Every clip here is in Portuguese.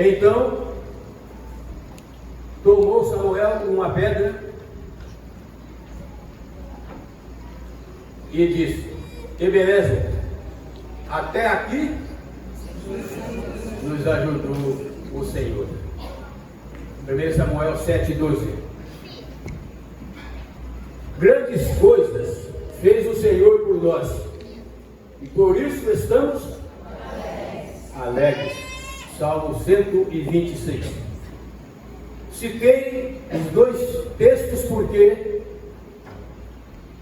Então, tomou Samuel uma pedra e disse: Ebenezer, até aqui nos ajudou o Senhor. 1 Samuel 7,12. Grandes coisas fez o Senhor por nós, e por isso estamos alegres. Salmo 126. Citei os dois textos porque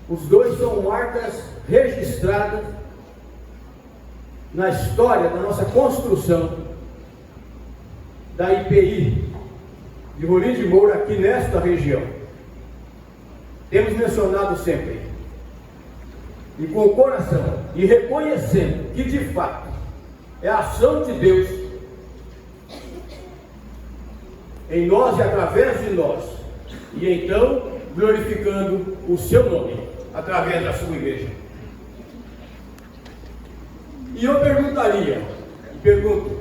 os dois são marcas registradas na história da nossa construção da IPI de Rolim de Moura aqui nesta região. Temos mencionado sempre, e com o coração, e reconhecendo que de fato é a ação de Deus em nós e através de nós, e então glorificando o seu nome através da sua igreja. E eu pergunto,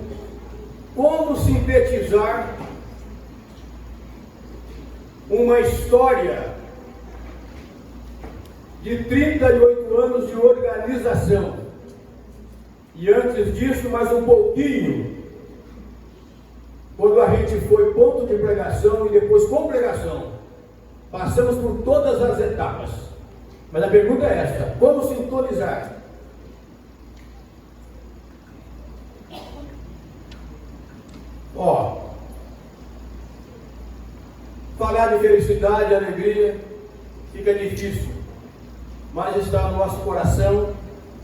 como sintetizar uma história de 38 anos de organização, e antes disso mais um pouquinho, quando a gente foi ponto de pregação e depois congregação, passamos por todas as etapas. Mas a pergunta é esta: como sintonizar? Falar de felicidade, alegria, fica difícil, mas está no nosso coração.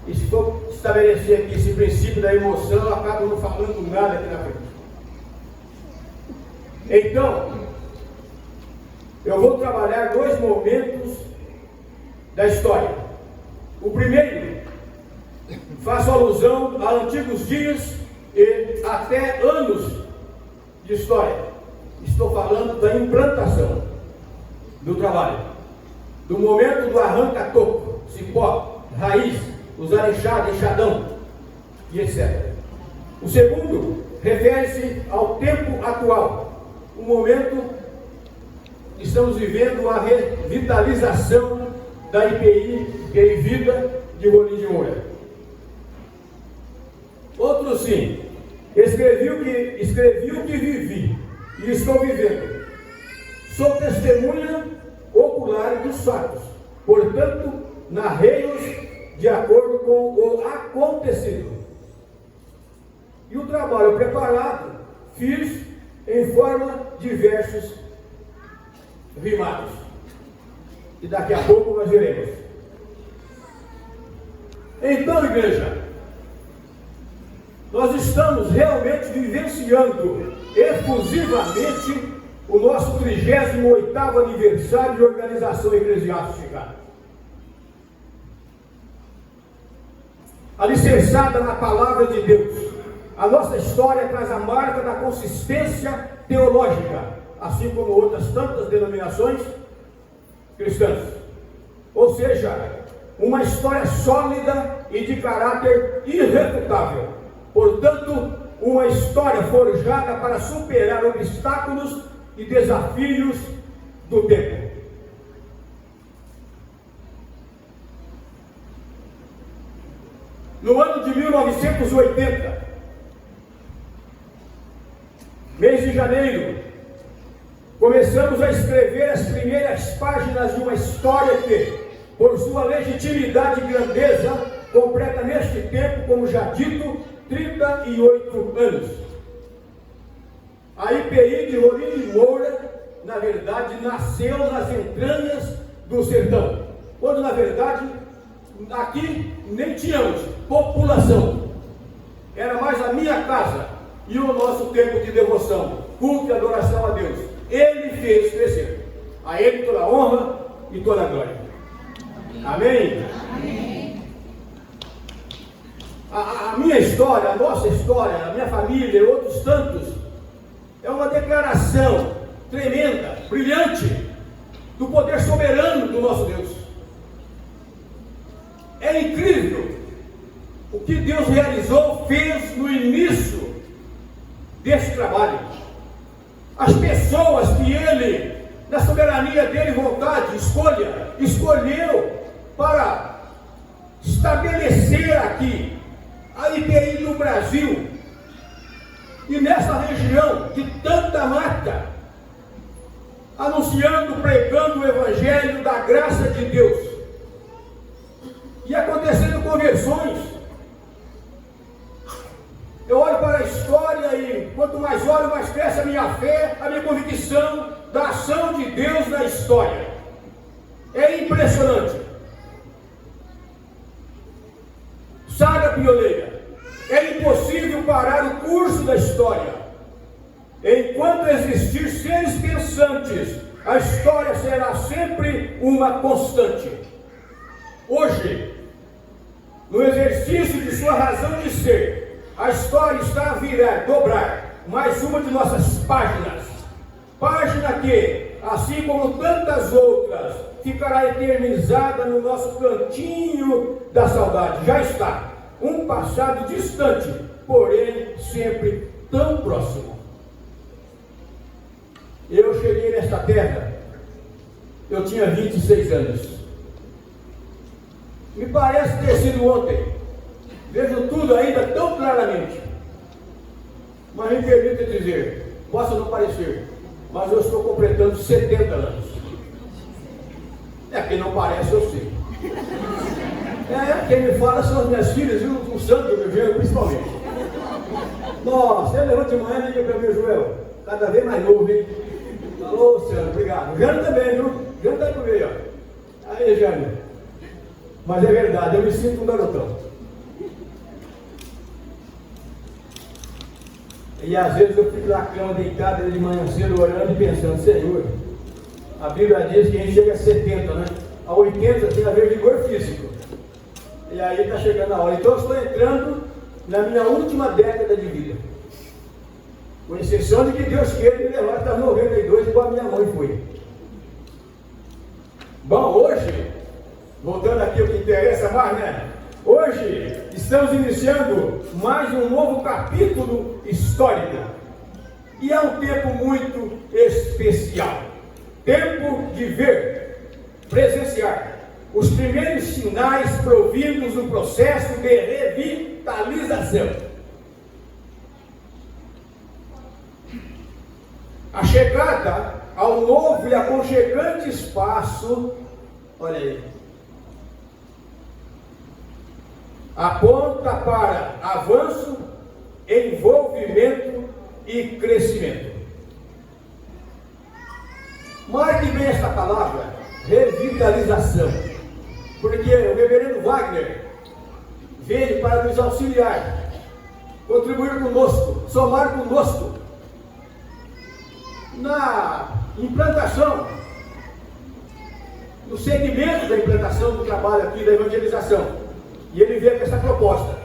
E se for estabelecer aqui esse princípio da emoção, eu acabo não falando nada aqui na frente. Então, eu vou trabalhar dois momentos da história. O primeiro, faço alusão a antigos dias e até anos de história. Estou falando da implantação do trabalho, do momento do arranca-toco, cipó, raiz, usar enxadão e etc. O segundo refere-se ao tempo atual, o momento que estamos vivendo, a revitalização da IPI Vida de Rolim de Moura. Outro sim, escrevi o que vivi e estou vivendo. Sou testemunha ocular dos fatos, portanto, narrei-os de acordo com o acontecido. E o trabalho preparado fiz em forma de versos rimados. E daqui a pouco nós veremos. Então, igreja, nós estamos realmente vivenciando efusivamente o nosso 38º aniversário de organização eclesiástica. Alicerçada na palavra de Deus, a nossa história traz a marca da consistência teológica, assim como outras tantas denominações cristãs. Ou seja, uma história sólida e de caráter irrefutável. Portanto, uma história forjada para superar obstáculos e desafios do tempo. No ano de 1980, mês de janeiro, começamos a escrever as primeiras páginas de uma história que, por sua legitimidade e grandeza, completa neste tempo, como já dito, 38 anos. A IPI de Rolim de Moura, na verdade, nasceu nas entranhas do sertão, quando na verdade aqui nem tínhamos população, era mais a minha casa e o nosso tempo de devoção, culto e adoração a Deus. Ele fez crescer, a Ele toda a honra e toda a glória. Amém? Amém. A minha história, a nossa história, a minha família e outros tantos, é uma declaração tremenda, brilhante, do poder soberano do nosso Deus. É incrível o que Deus realizou, fez no início desse trabalho. As pessoas que ele, na soberania dele, vontade, escolheu para estabelecer aqui a IBI no Brasil e nessa região de tanta mata, anunciando, pregando o Evangelho da graça de Deus e acontecendo conversões. Eu olho para a história e quanto mais olho, mais cresce a minha fé, a minha convicção da ação de Deus na história. É impressionante. Saga pioneira. É impossível parar o curso da história. Enquanto existir seres pensantes, a história será sempre uma constante. Hoje, no exercício de sua razão de ser, a história está a virar, dobrar mais uma de nossas páginas. Página que, assim como tantas outras, ficará eternizada no nosso cantinho da saudade. Já está. Um passado distante, porém sempre tão próximo. Eu cheguei nesta terra, eu tinha 26 anos. Me parece ter sido ontem. Vejo tudo ainda tão claramente. Mas me permita dizer, posso não parecer, mas eu estou completando 70 anos. É, quem não parece, eu sei. Quem me fala são as minhas filhas e o santo meu gênero, principalmente. Nossa, eu levanto de manhã e digo para mim, Joel, cada vez mais novo, hein? Alô, Luciano, obrigado. O Jânio também, viu? O Jânio está aí comigo, ó. Aí, Jânio. Mas é verdade, eu me sinto um garotão. E às vezes eu fico na cama deitado de manhã cedo, orando e pensando, Senhor, a Bíblia diz que a gente chega a 70, né? A 80 tem a ver vigor físico. E aí está chegando a hora. Então eu estou entrando na minha última década de vida. Com exceção de que Deus queira me levar até 92, igual a minha mãe foi. Bom, hoje, voltando aqui ao que interessa mais, né? Hoje estamos iniciando mais um novo capítulo histórico. E é um tempo muito especial. Tempo de ver, presenciar os primeiros sinais provindos do processo de revitalização. A chegada ao novo e aconchegante espaço, olha aí, aponta para avanço, envolvimento e crescimento. Marque bem esta palavra, revitalização, porque o reverendo Wagner veio para nos auxiliar, contribuir conosco, somar conosco na implantação, no segmento da implantação do trabalho aqui da evangelização. E ele veio com essa proposta,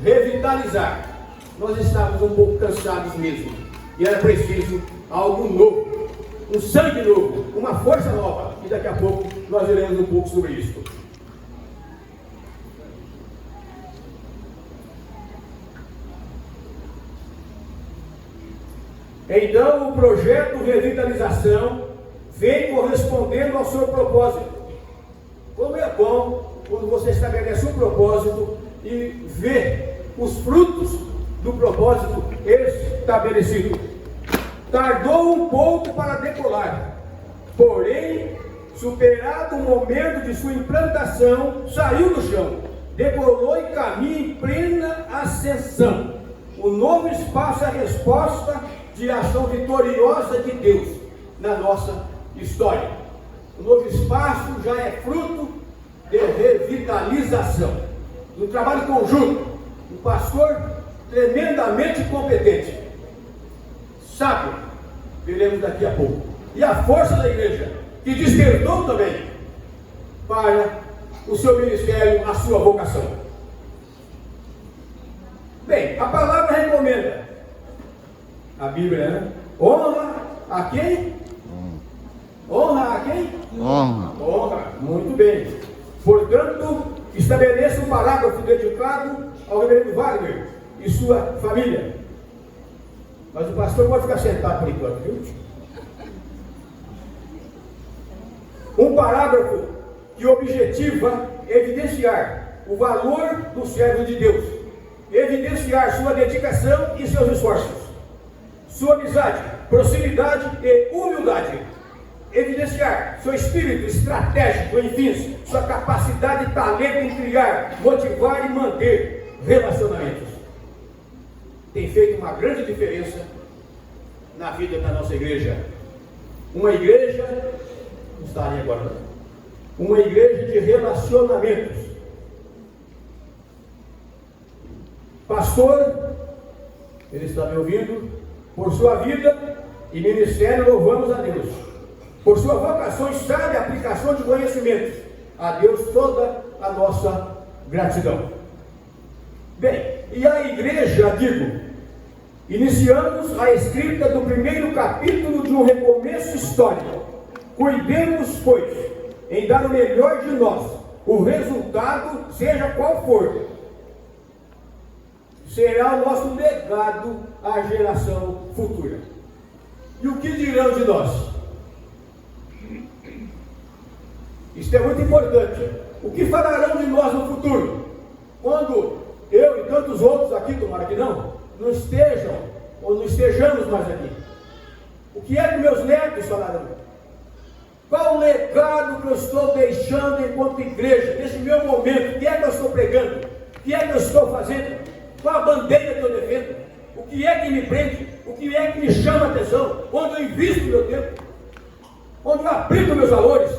revitalizar. Nós estávamos um pouco cansados mesmo, e era preciso algo novo, um sangue novo, uma força nova, e daqui a pouco nós veremos um pouco sobre isso. Então o projeto Revitalização vem correspondendo ao seu propósito. Como é bom quando você estabelece um propósito e vê os frutos do propósito estabelecido. Tardou um pouco para decolar, porém, superado o momento de sua implantação, saiu do chão, decolou e caminha em plena ascensão. O novo espaço é a resposta de ação vitoriosa de Deus na nossa história. O novo espaço já é fruto de revitalização, do trabalho conjunto, um pastor tremendamente competente, sábio, veremos daqui a pouco, e a força da igreja, que despertou também para o seu ministério, a sua vocação. Bem, a palavra recomenda, a Bíblia, né? Honra a quem? Honra a quem? Honra. Honra, muito bem. Portanto, estabeleça um parágrafo dedicado ao reverendo Wagner e sua família. Mas o pastor pode ficar sentado por enquanto, viu? Um parágrafo que objetiva evidenciar o valor do servo de Deus, evidenciar sua dedicação e seus esforços, sua amizade, proximidade e humildade, evidenciar seu espírito estratégico, enfim, sua capacidade e talento em criar, motivar e manter relacionamentos. Tem feito uma grande diferença na vida da nossa igreja. Uma igreja, não está ali agora, não. Uma igreja de relacionamentos. Pastor, ele está me ouvindo, por sua vida e ministério louvamos a Deus. Por sua vocação e sábia aplicação de conhecimentos, a Deus toda a nossa gratidão. Bem, e a igreja, digo, iniciamos a escrita do primeiro capítulo de um recomeço histórico. Cuidemos, pois, em dar o melhor de nós. O resultado, seja qual for, será o nosso legado à geração futura. E o que dirão de nós? Isto é muito importante. O que falarão de nós no futuro? Quando eu e tantos outros aqui, tomara que não estejam, ou não estejamos mais aqui. O que é que meus netos falarão? Qual o legado que eu estou deixando enquanto igreja, nesse meu momento? O que é que eu estou pregando? O que é que eu estou fazendo? Qual a bandeira que eu defendo? O que é que me prende? O que é que me chama a atenção? Onde eu invisto meu tempo? Onde eu aplico meus valores?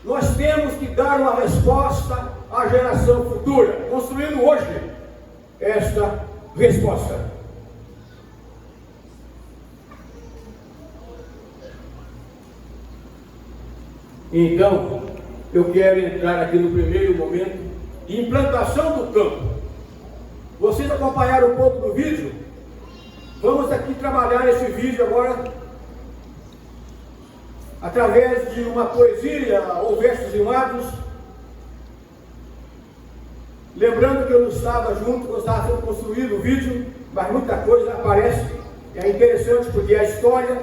Nós temos que dar uma resposta à geração futura, construindo hoje esta resposta. Então, eu quero entrar aqui no primeiro momento, implantação do campo. Vocês acompanharam um pouco do vídeo? Vamos aqui trabalhar esse vídeo agora através de uma poesia ou versos rimados. Lembrando que eu não estava junto, eu estava sendo construído o vídeo, mas muita coisa aparece. É interessante porque a história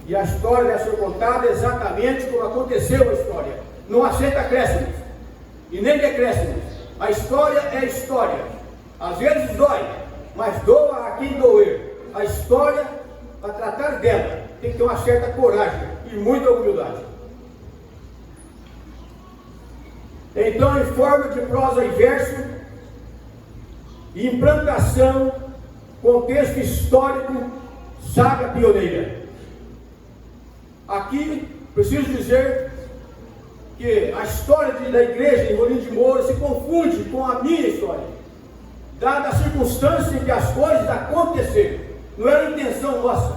deve ser contada exatamente como aconteceu a história. Não aceita acréscimos e nem decréscimos. A história é história. Às vezes dói, mas doa a quem doer. A história, para tratar dela, tem que ter uma certa coragem e muita humildade. Então, em forma de prosa e verso, implantação, contexto histórico, saga pioneira. Aqui, preciso dizer que a história da igreja em Rolim de Moura se confunde com a minha história, dada a circunstância em que as coisas aconteceram. Não era intenção nossa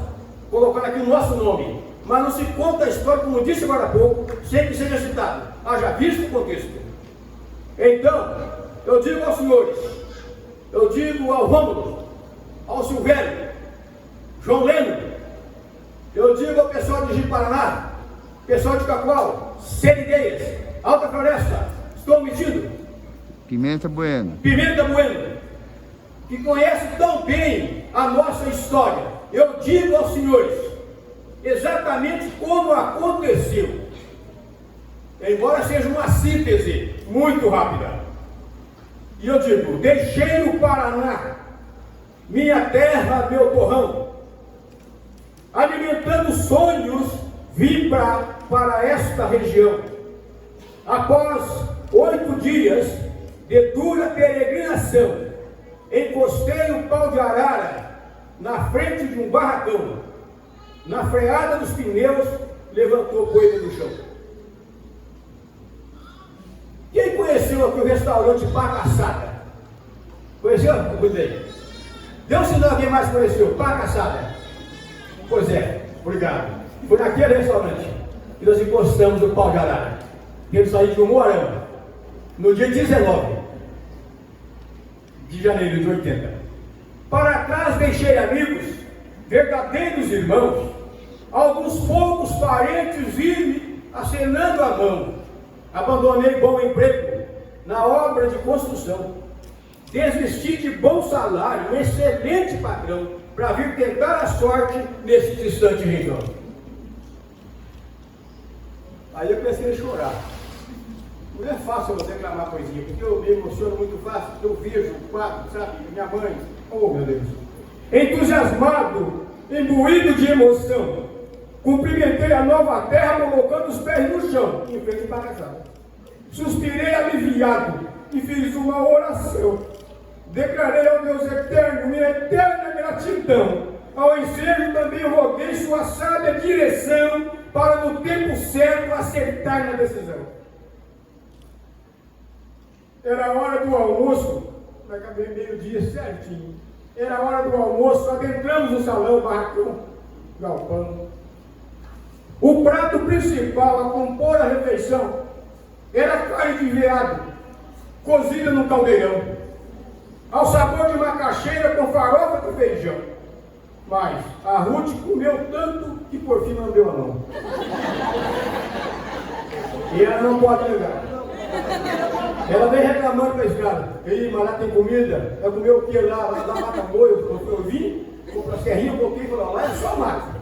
colocar aqui o nosso nome, mas não se conta a história, como disse agora há pouco, sem que seja citado, haja visto o contexto. Então, eu digo aos senhores, eu digo ao Rômulo, ao Silvério, João Leno, eu digo ao pessoal de Ji-Paraná, pessoal de Cacoal, Serigueias, Alta Floresta, estou omitindo? Pimenta Bueno, que conhece tão bem a nossa história. Eu digo aos senhores, exatamente como aconteceu, embora seja uma síntese muito rápida. E eu digo, deixei o Paraná, minha terra, meu torrão, alimentando sonhos, vim para esta região. Após 8 dias de dura peregrinação, encostei o pau de arara na frente de um barracão. Na freada dos pneus, levantou poeira do chão. Quem conheceu aqui o restaurante Pacaçada? Conheceu? Cuidei. Dê um sinal, quem mais conheceu? Pacaçada. Pois é, obrigado. Foi naquele restaurante que nós encostamos o pau de arara. Temos saído de Moarama no dia 19 de janeiro de 80. Para trás deixei amigos, verdadeiros irmãos, alguns poucos parentes vi-me acenando a mão. Abandonei bom emprego na obra de construção. desistir de bom salário, um excelente patrão, para vir tentar a sorte nesse distante rincão. Aí eu comecei a chorar. Não é fácil eu declamar poesia, porque eu me emociono muito fácil, porque eu vejo o quadro, sabe, minha mãe, oh meu Deus, entusiasmado, imbuído de emoção, cumprimentei a nova terra colocando os pés no chão, em frente para a casa. Suspirei aliviado e fiz uma oração. Declarei ao Deus eterno minha eterna gratidão. Ao ensejo também roguei sua sábia direção para no tempo certo acertar na decisão. Era a hora do almoço, vai caber meio-dia certinho. Era a hora do almoço, adentramos no salão, barracão, galpão. O prato principal a compor a refeição era carne de veado, cozida no caldeirão, ao sabor de macaxeira com farofa de feijão. Mas a Ruth comeu tanto que por fim não deu a mão. E ela não pode negar. Ela vem reclamando para a escada. Ei, mas lá tem comida? Eu comi o que lá? Lá mata boi, eu vim, vou para a serrinha, eu coloquei e falei, lá é só mata.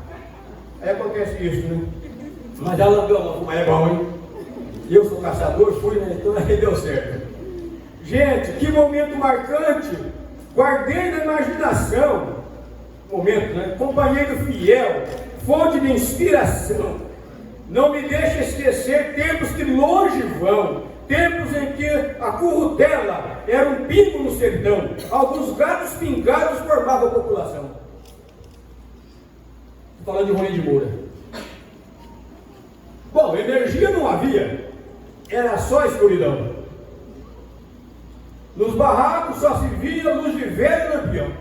Aí acontece isso, né? Mas ela não deu a mão, mas é bom, hein? E eu sou caçador, fui, né? Então aí deu certo. Gente, que momento marcante! Guardei na imaginação. Momento, né? Companheiro fiel, fonte de inspiração. Não me deixe esquecer tempos que longe vão. Tempos em que a currutela era um pingo no sertão. Alguns gatos pingados formavam a população. Estou falando de Rony de Moura. Bom, energia não havia. Era só escuridão. Nos barracos só se via luz de velho e lampião.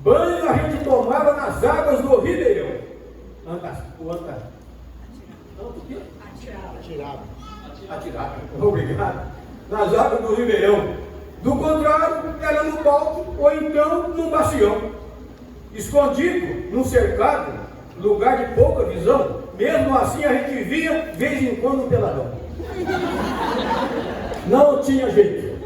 Banho a gente tomava nas águas do Ribeirão. Atirava. Obrigado. Nas águas do Ribeirão. Do contrário, era no palco ou então num bastião. Escondido, num cercado, lugar de pouca visão. Mesmo assim a gente via, de vez em quando, um peladão. Não tinha jeito.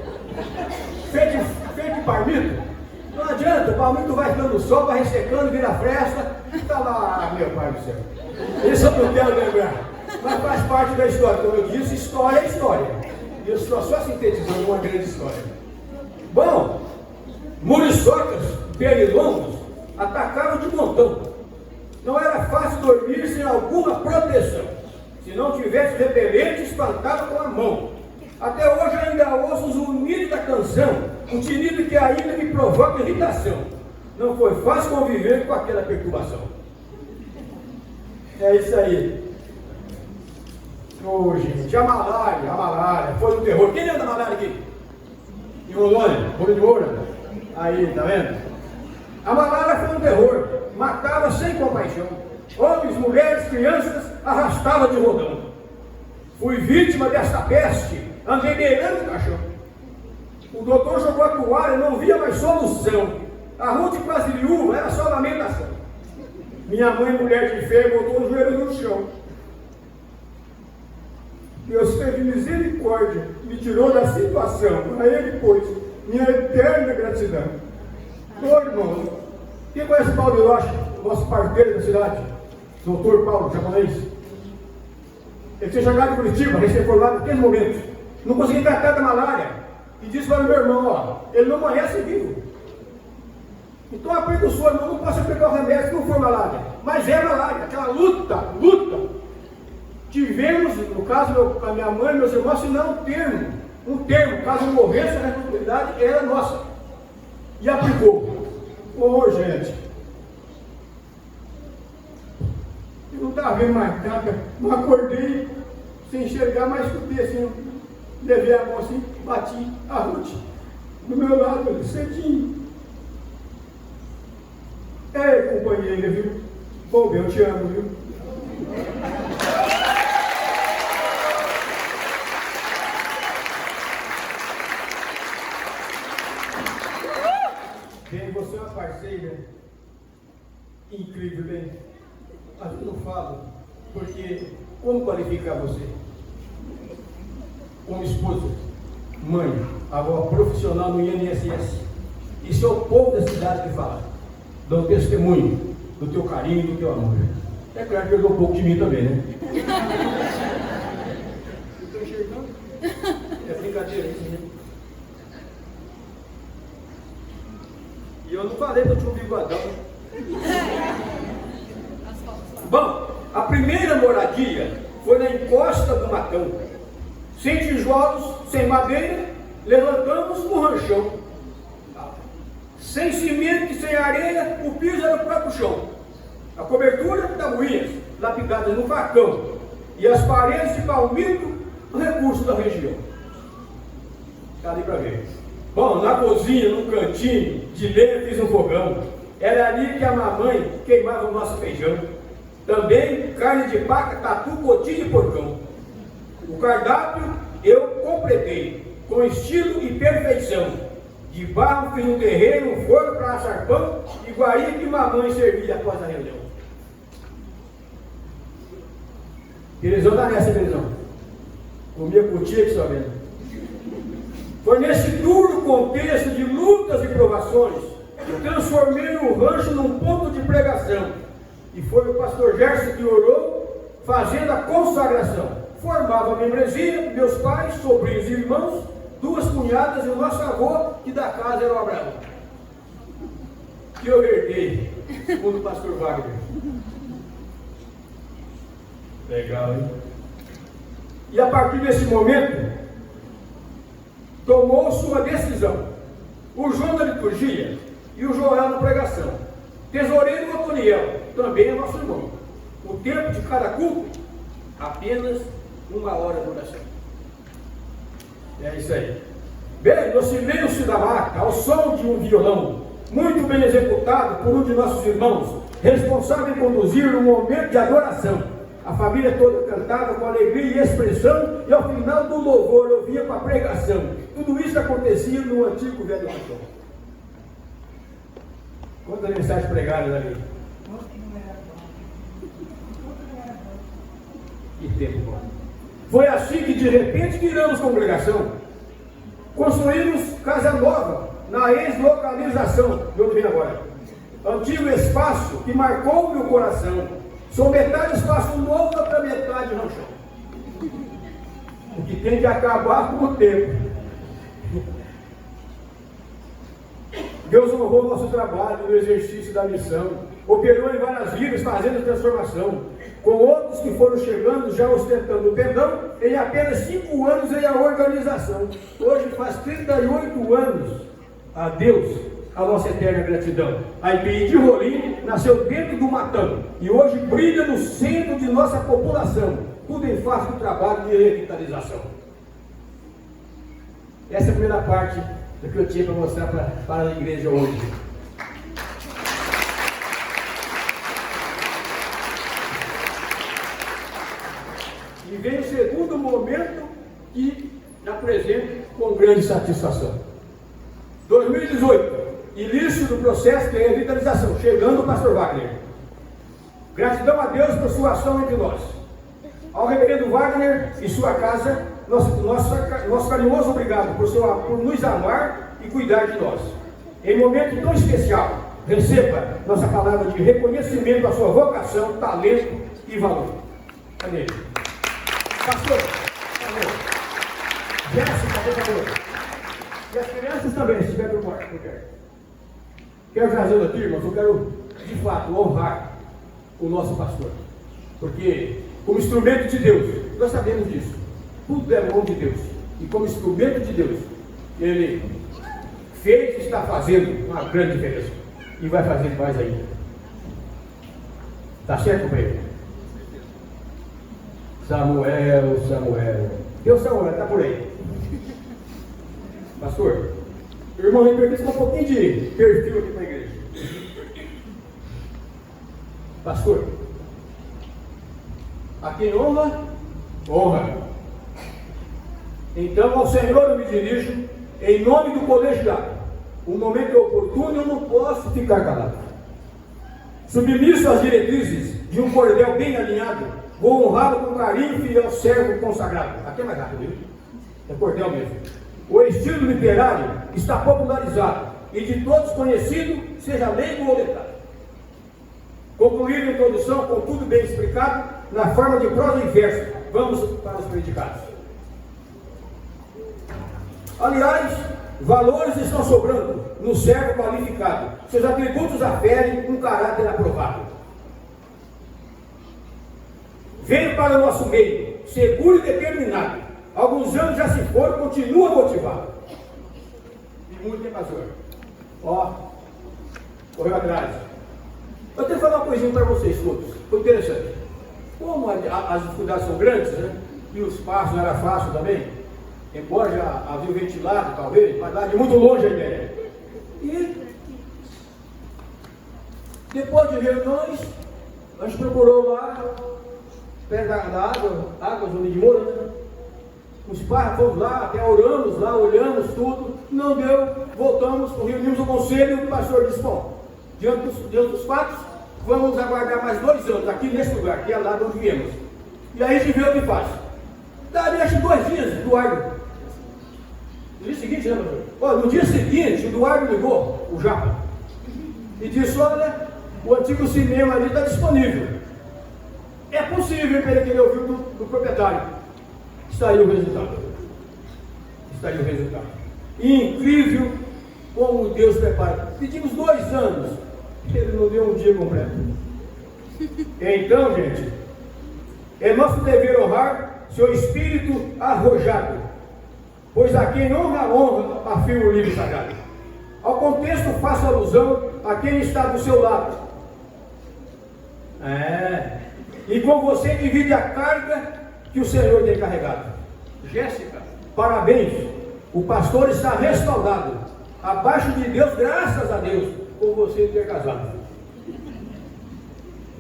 Feito palmito. Não adianta, o palmito vai ficando no sol, vai ressecando, vira fresta. Está lá, meu pai do céu. Isso eu não quero lembrar. Mas faz parte da história. Como eu disse, história é história. E eu estou só sintetizando uma grande história. Bom, muriçocas, pernilongos, atacavam de montão. Não era fácil dormir sem alguma proteção. Se não tivesse repelente, espantava com a mão. Até hoje ainda ouço os zunidos da canção, um tinido que ainda me provoca irritação. Não foi fácil conviver com aquela perturbação. É isso aí. Ô, gente, a malária, foi um terror. Quem lembra da malária aqui? Em Rondônia, Rony de Moura. Aí, tá vendo? A malária foi um terror. Matava sem compaixão. Homens, mulheres, crianças, arrastava de rodão. Fui vítima desta peste, andei beirando o caixão. O doutor jogou a toalha, não via mais solução. A Ruth quase viúva, era só lamentação. Minha mãe, mulher de fé, botou os joelhos no chão. Deus teve misericórdia, me tirou da situação. A Ele, pois, minha eterna gratidão. Ô irmão, quem conhece Paulo de Rocha, o nosso parteiro da cidade? Doutor Paulo, japonês. Ele tinha chegado em Curitiba, recém-formado naquele momento. Não conseguia tratar da malária. E disse para o meu irmão, ó, ele não amanhece vivo. Então aplica o seu irmão, não posso pegar o remédio se não for malária. Mas é malária, aquela luta. Tivemos, no caso com a minha mãe e meus irmãos, se não um termo, caso morresse, a responsabilidade era nossa. E aplicou. Ô, gente, eu não estava vendo mais nada, não acordei sem enxergar, mas escutei assim, levei a mão assim, bati a Ruth do meu lado, ali, cedinho. Companheira, viu? Bom, bem, eu te amo, viu? Bem, você é uma parceira incrível, bem. Mas eu não falo, porque como qualificar você? Como esposa, mãe, avó profissional no INSS. Isso é o povo da cidade que fala. Dão testemunho do teu carinho, do teu amor. É claro que eu dou um pouco de mim também, né? Estou enxergando? É brincadeira isso, né? E eu não falei que eu tinha um bigodão. Bom, a primeira moradia foi na encosta do matão. Sem tijolos, sem madeira, levantamos um ranchão. Sem cimento e sem areia, o piso era o próprio chão. A cobertura de tabuinhas, lapidadas no facão. E as paredes de palmito, o recurso da região. Está ali para ver. Bom, na cozinha, no cantinho, de lenha fiz um fogão. Era ali que a mamãe queimava o nosso feijão. Também carne de paca, tatu, cotinho e porcão. O cardápio eu completei, com estilo e perfeição. De barro fiz um terreiro, um forno para assar pão, e guarí que mamãe servia após a reunião. Teresão está nessa, Teresão. Comia cutia que só vendo. Foi nesse duro contexto de lutas e provações que transformei o rancho num ponto de pregação. E foi o pastor Gerson que orou, fazendo a consagração. Formava a membresia, meus pais, sobrinhos e irmãos, 2 cunhadas e o nosso avô, que da casa era o Abraão. Que eu herdei, segundo o pastor Wagner. Legal, hein? E a partir desse momento, tomou sua decisão. O João da liturgia e o Joel na pregação. Tesoureiro Otoniel, também é nosso irmão. O tempo de cada culto, apenas 1 hora de oração. É isso aí. Bem, no silêncio da maca, ao som de um violão, muito bem executado por um de nossos irmãos, responsável em conduzir um momento de adoração. A família toda cantava com alegria e expressão, e ao final do louvor eu vinha para a pregação. Tudo isso acontecia no antigo velho ranchão. Quantas mensagens pregadas ali? Que tempo bom. Foi assim que de repente viramos congregação. Construímos casa nova na ex-localização, de onde vem agora. Antigo espaço que marcou o meu coração. Sou metade espaço novo, outra metade ranchão. O que tem que acabar com o tempo. Deus honrou o nosso trabalho no exercício da missão. Operou em várias vidas, fazendo transformação. Com outros que foram chegando, já ostentando o perdão, em apenas 5 anos em a organização. Hoje faz 38 anos. A Deus, a nossa eterna gratidão. A IPI de Rolim nasceu dentro do matão e hoje brilha no centro de nossa população. Tudo em face do trabalho de revitalização. Essa é a primeira parte do que eu tinha para mostrar para a igreja hoje. E vem o segundo momento que apresento com grande satisfação. 2018, início do processo de revitalização, chegando o pastor Wagner. Gratidão a Deus por sua ação entre nós. Ao reverendo Wagner e sua casa, nosso carinhoso obrigado por nos amar e cuidar de nós. Em momento tão especial, receba nossa palavra de reconhecimento à sua vocação, talento e valor. Cadê ele? Pastor, por favor. Jéssica, por favor. E as crianças também, se tiver por perto. Quero trazê-lo aqui, irmãos, eu quero, de fato, honrar o nosso pastor. Porque, como instrumento de Deus, nós sabemos disso. Tudo é mão de Deus. E como instrumento de Deus, ele fez e está fazendo uma grande diferença. E vai fazer mais ainda. Está certo, companheiro? Samuel. Deus, Samuel, está por aí. Pastor, o irmão repercutiu um pouquinho de perfil aqui para a igreja. Pastor, a quem honra, honra. Então ao Senhor eu me dirijo, em nome do colegiado. O momento é oportuno, eu não posso ficar calado. Submisso às diretrizes de um cordel bem alinhado, vou honrá-lo com carinho, fiel servo consagrado. Aqui é mais rápido, viu? É cordel mesmo. O estilo literário está popularizado e de todos conhecido, seja leigo ou letrado. Concluir a introdução com tudo bem explicado, na forma de prosa e verso. Vamos para os predicados. Aliás, valores estão sobrando no servo qualificado. Seus atributos aferem um caráter aprovado. Veio para o nosso meio, seguro e determinado. Alguns anos já se foram, continua motivado. E muito, hein, pastor? Ó, correu atrás. Eu tenho que falar uma coisinha para vocês todos. Foi interessante. Como as dificuldades são grandes, né? E o espaço não era fácil também, embora já havia ventilado, talvez, mas lá de muito longe a ideia. E depois de reuniões, a gente procurou lá, perto da água Zona de Moura, né? Os pais fomos lá, até oramos lá, olhamos tudo, não deu, voltamos, reunimos o conselho e o pastor disse, bom, diante dos fatos, vamos aguardar mais 2 anos aqui nesse lugar, que é lá de onde viemos. E aí a gente vê o que faz. Daí acho 2 dias, Eduardo. No dia seguinte, né, pastor? Ó, no dia seguinte, o Eduardo ligou, o Japa, e disse, olha, o antigo cinema ali está disponível. É possível para ele querer ouvir do proprietário. Está aí o resultado. Está aí o resultado. Incrível como Deus prepara. Pedimos 2 anos. Ele não deu um dia completo. Então, gente, é nosso dever honrar seu espírito arrojado, pois a quem honra, afirma o livro sagrado. Ao contexto, faço alusão a quem está do seu lado. E com você divide a carga que o Senhor tem carregado. Jéssica, parabéns. O pastor está respaldado. Abaixo de Deus, graças a Deus, por você ter casado.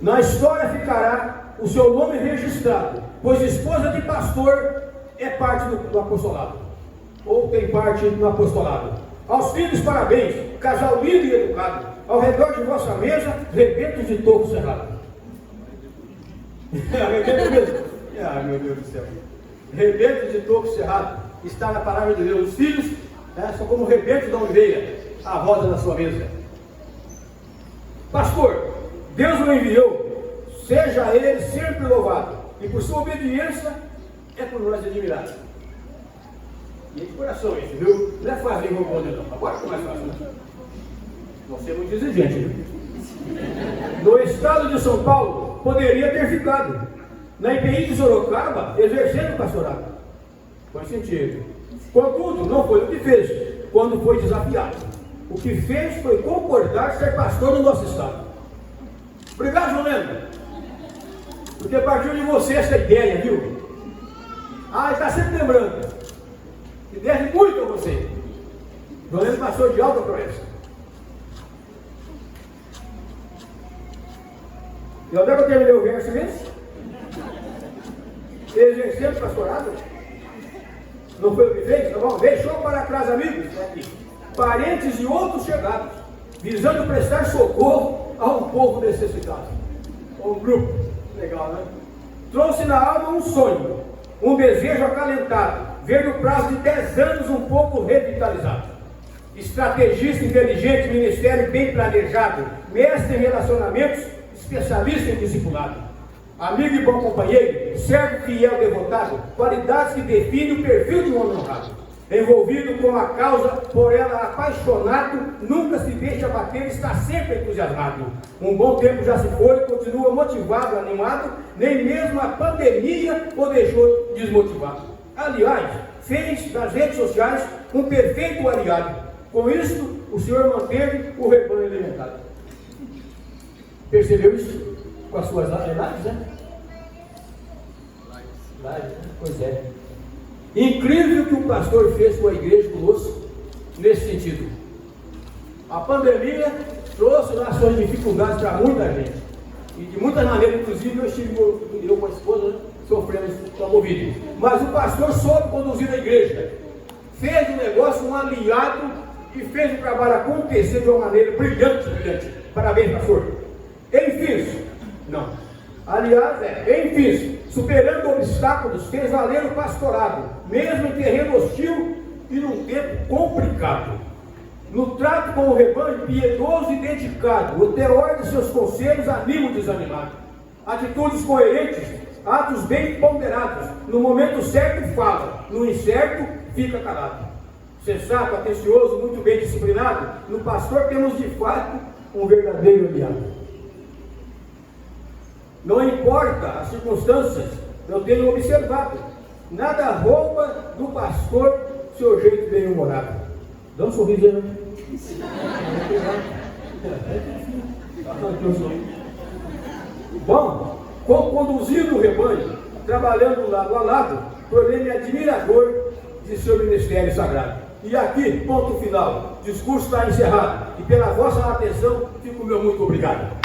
Na história ficará o seu nome registrado, pois esposa de pastor é parte do apostolado. Ou tem parte no apostolado. Aos filhos, parabéns. Casal lindo e educado. Ao redor de vossa mesa, rebentos de toco cerrado. Rebento mesmo. Ai, meu Deus do céu. Rebento de toco cerrado. Está na palavra de Deus. Os filhos são como rebento da ovelha, a roda da sua mesa. Pastor, Deus o enviou, seja ele sempre louvado, e por sua obediência é por nós admirado. E de coração isso, viu? Não é fácil responder não, agora que é mais fácil, né? Você é muito exigente, viu? No estado de São Paulo, poderia ter ficado na IPI de Sorocaba, exercendo o pastorado. Faz sentido. Contudo, não foi o que fez, quando foi desafiado. O que fez foi concordar ser pastor no nosso estado. Obrigado, João Lendo. Porque partiu de você essa ideia, viu? Ele está sempre lembrando. E deve muito a você. João Lendo pastor de alta proeza. E onde é que eu terminei o verso mesmo? Exercendo pastorado? Não foi o que fez? Tá bom? Deixou para trás amigos, aqui, parentes e outros chegados, visando prestar socorro a um povo necessitado. Um grupo. Legal, né? Trouxe na alma um sonho, um desejo acalentado, ver no prazo de 10 anos um povo revitalizado. Estrategista inteligente, ministério bem planejado, mestre em relacionamentos, especialista em discipulado. Amigo e bom companheiro, servo fiel devotado, qualidades que definem o perfil de um homem honrado. Envolvido com a causa, por ela apaixonado, nunca se deixa abater, está sempre entusiasmado. Um bom tempo já se foi, continua motivado, animado, nem mesmo a pandemia o deixou desmotivado. Aliás, fez das redes sociais um perfeito aliado. Com isso, o Senhor manteve o rebanho alimentado. Percebeu isso? Com as suas lives, né? Lives, pois é. Incrível que o pastor fez com a igreja conosco nesse sentido. A pandemia trouxe lá suas dificuldades para muita gente. E de muitas maneiras, inclusive eu com a esposa, né, sofremos com a Covid. Mas o pastor soube conduzir a igreja. Fez o negócio um aliado e fez o trabalho acontecer de uma maneira brilhante, brilhante. Parabéns, pastor. Enfim, não. Aliás, enfim, superando obstáculos, fez valer o pastorado, mesmo em terreno hostil, e num tempo complicado. No trato com o rebanho, piedoso e dedicado, o teor de seus conselhos anima o desanimado. Atitudes coerentes, atos bem ponderados, no momento certo fala, no incerto fica calado. Sensato, atencioso, muito bem disciplinado, no pastor temos de fato um verdadeiro aliado. Não importa as circunstâncias, eu tenho observado, nada rouba do pastor seu jeito bem-humorado. Dá um sorriso aí, né? Bom, conduzindo o rebanho, trabalhando lado a lado, tornei-me admirador de seu ministério sagrado. E aqui, ponto final, o discurso está encerrado. E pela vossa atenção, fico meu muito obrigado.